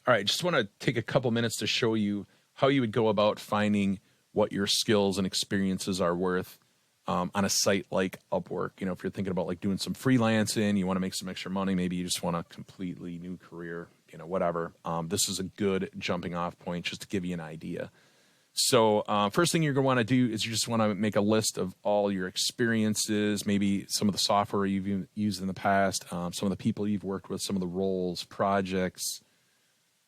All right, just want to take a couple minutes to show you how you would go about finding what your skills and experiences are worth on a site like Upwork. You know, if you're thinking about like doing some freelancing, you want to make some extra money, maybe you just want a completely new career, you know, whatever. This is a good jumping off point just to give you an idea. So first thing you're going to want to do is you just want to make a list of all your experiences, maybe some of the software you've used in the past, some of the people you've worked with, some of the roles, projects,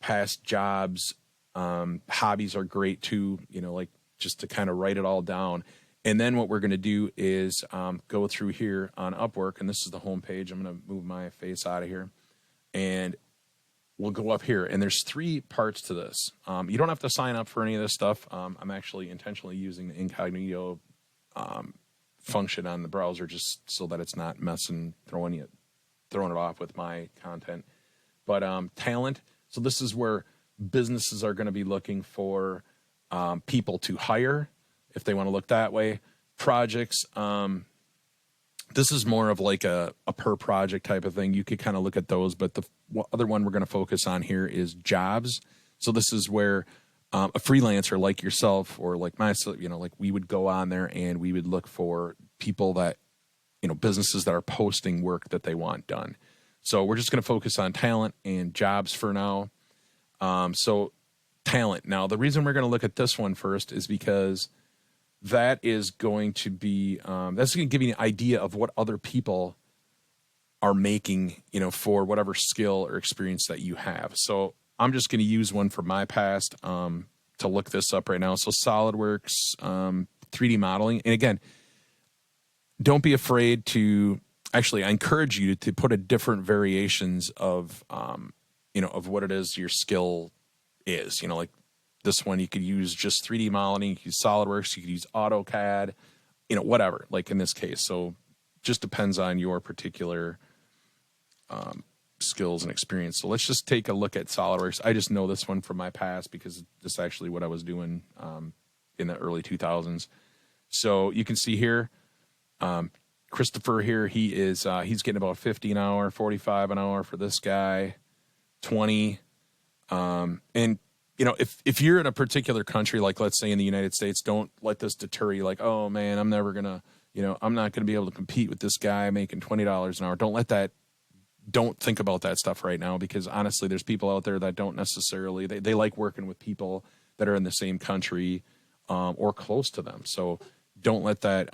past jobs. Hobbies are great too, you know, like just to kind of write it all down. And then what we're going to do is go through here on Upwork, and this is the home page. I'm going to move my face out of here, and we'll go up here. And there's three parts to this. You don't have to sign up for any of this stuff. I'm actually intentionally using the incognito function on the browser just so that it's not throwing it off with my content. But talent. So this is where businesses are going to be looking for people to hire, if they want to look that way. Projects. This is more of like a per project type of thing. You could kind of look at those, but the other one we're going to focus on here is jobs. So this is where a freelancer like yourself or like myself, you know, like we would go on there and we would look for people that, you know, businesses that are posting work that they want done. So we're just going to focus on talent and jobs for now. So talent. Now, the reason we're going to look at this one first is because that is going to be, that's going to give you an idea of what other people are making, you know, for whatever skill or experience that you have. So I'm just going to use one from my past to look this up right now. So SolidWorks, 3D modeling. And again, don't be afraid to, actually, I encourage you to put a different variations of, you know, of what it is your skill is. You know, like this one, you could use just 3D modeling, you could use SolidWorks, you could use AutoCAD, you know, whatever, like in this case. So just depends on your particular skills and experience. So let's just take a look at SolidWorks. I just know this one from my past because this is actually what I was doing in the early 2000s. So you can see here, Christopher here, he's getting about 50 an hour, 45 an hour for this guy, 20. And you know, if you're in a particular country, like let's say in the United States, don't let this deter you. Like, oh man, I'm never gonna, you know, I'm not gonna be able to compete with this guy making $20 an hour. Don't think about that stuff right now, because honestly, there's people out there that don't necessarily, they like working with people that are in the same country or close to them. So don't let that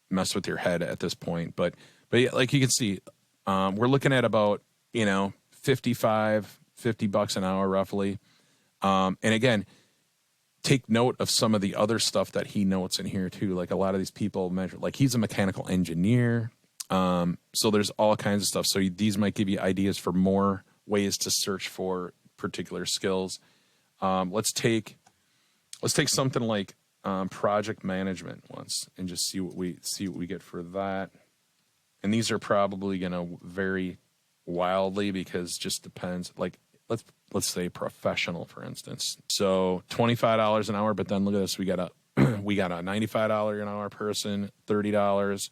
mess with your head at this point. But yeah, like you can see, we're looking at about, you know, $50 an hour roughly. And again, take note of some of the other stuff that he notes in here too. Like a lot of these people measure, like he's a mechanical engineer. So there's all kinds of stuff. So these might give you ideas for more ways to search for particular skills. Let's take something like project management once and just see what we get for that. And these are probably going to vary wildly because just depends. Like let's say professional, for instance. So $25 an hour, but then look at this. We got a $95 an hour person, $30,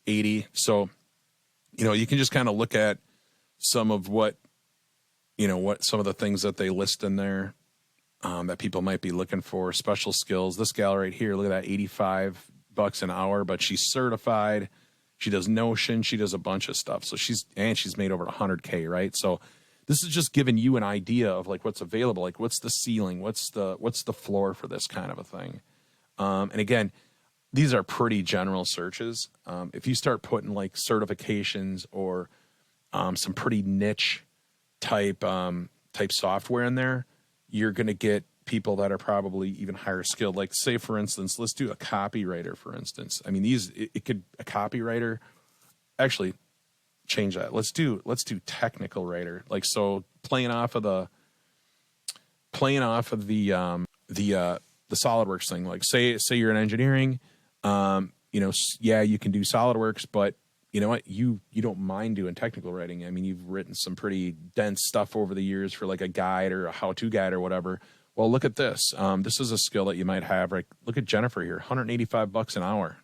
80. So, you know, you can just kind of look at some of what some of the things that they list in there that people might be looking for. Special skills. This gal right here, look at that, $85 an hour, but she's certified. She does Notion. She does a bunch of stuff. So she's made over 100K, right? So this is just giving you an idea of like what's available, like what's the ceiling, what's the floor for this kind of a thing. And again, these are pretty general searches. If you start putting like certifications or some pretty niche type software in there, you're going to get people that are probably even higher skilled. Like say, for instance, let's do a copywriter, for instance. I mean, a copywriter, actually change that. Let's do technical writer. Like, so playing off of the SolidWorks thing. Like say you're in engineering, you know, yeah, you can do SolidWorks, but you know what? You don't mind doing technical writing. I mean, you've written some pretty dense stuff over the years for like a guide or a how-to guide or whatever. Well, look at this. This is a skill that you might have. Like, look at Jennifer here, $185 an hour.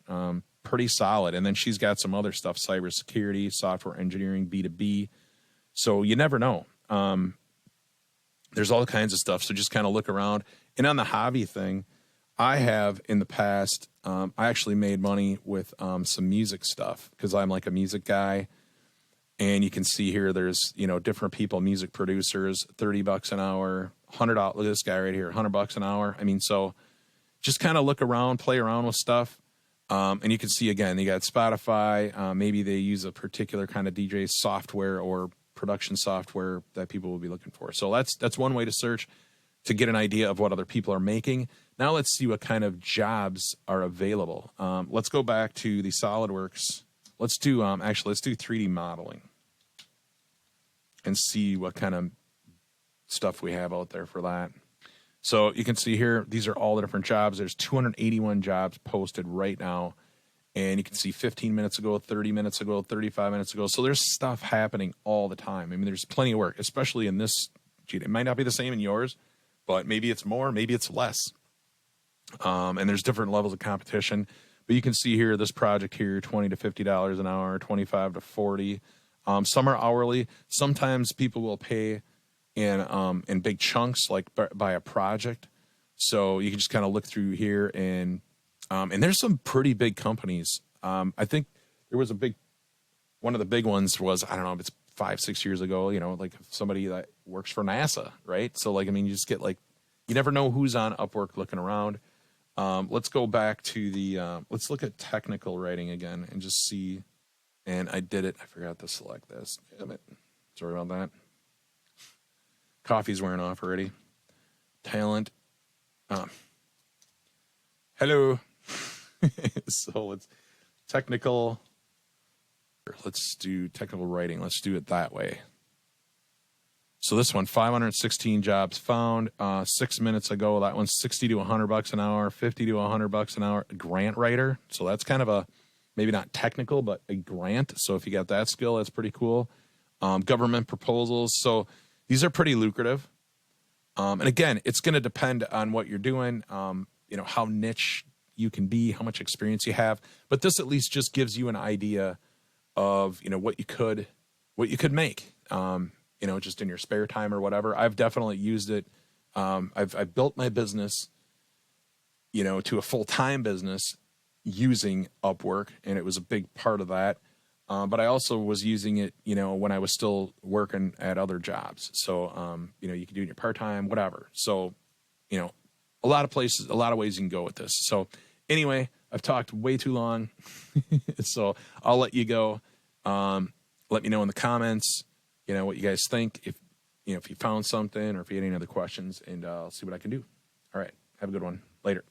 Pretty solid. And then she's got some other stuff, cybersecurity, software engineering, B2B. So you never know. There's all kinds of stuff. So just kind of look around. And on the hobby thing, I have in the past, I actually made money with some music stuff because I'm like a music guy. And you can see here, there's, different people, music producers, $30 an hour, $100. Look at this guy right here, $100 an hour. I mean, so just kind of look around, play around with stuff. And you can see, again, you got Spotify. Maybe they use a particular kind of DJ software or production software that people will be looking for. So that's one way to search to get an idea of what other people are making. Now let's see what kind of jobs are available. Let's go back to the SolidWorks. Let's do 3D modeling and see what kind of stuff we have out there for that. So you can see here, these are all the different jobs. There's 281 jobs posted right now. And you can see 15 minutes ago, 30 minutes ago, 35 minutes ago. So there's stuff happening all the time. I mean, there's plenty of work, especially in this. It might not be the same in yours, but maybe it's more, maybe it's less. And there's different levels of competition. But you can see here, this project here, $20 to $50 an hour, 25 to 40. Some are hourly. Sometimes people will pay in big chunks, like by a project. So you can just kind of look through here, and there's some pretty big companies. I think there was one of the big ones was, I don't know if it's 5-6 years ago, like somebody that works for NASA, right? So like, I mean, you just get you never know who's on Upwork looking around. Let's go back to let's look at technical writing again and just see. And I did it. I forgot to select this. Damn it. Sorry about that. Coffee's wearing off already. Talent. Hello. So it's technical. Let's do technical writing. Let's do it that way. So this one, 516 jobs found 6 minutes ago. That one's 60 to $100 an hour, 50 to $100 an hour. A grant writer. So that's kind of maybe not technical, but a grant. So if you got that skill, that's pretty cool. Government proposals. So these are pretty lucrative. And again, it's going to depend on what you're doing, how niche you can be, how much experience you have. But this at least just gives you an idea of, what you could make, just in your spare time or whatever. I've definitely used it. I've built my business, to a full-time business using Upwork, and it was a big part of that. But I also was using it, when I was still working at other jobs. So, you can do it in your part-time, whatever. So, a lot of places, a lot of ways you can go with this. So anyway, I've talked way too long. So I'll let you go. Let me know in the comments, what you guys think, if you found something or if you had any other questions, and I'll see what I can do. All right. Have a good one. Later.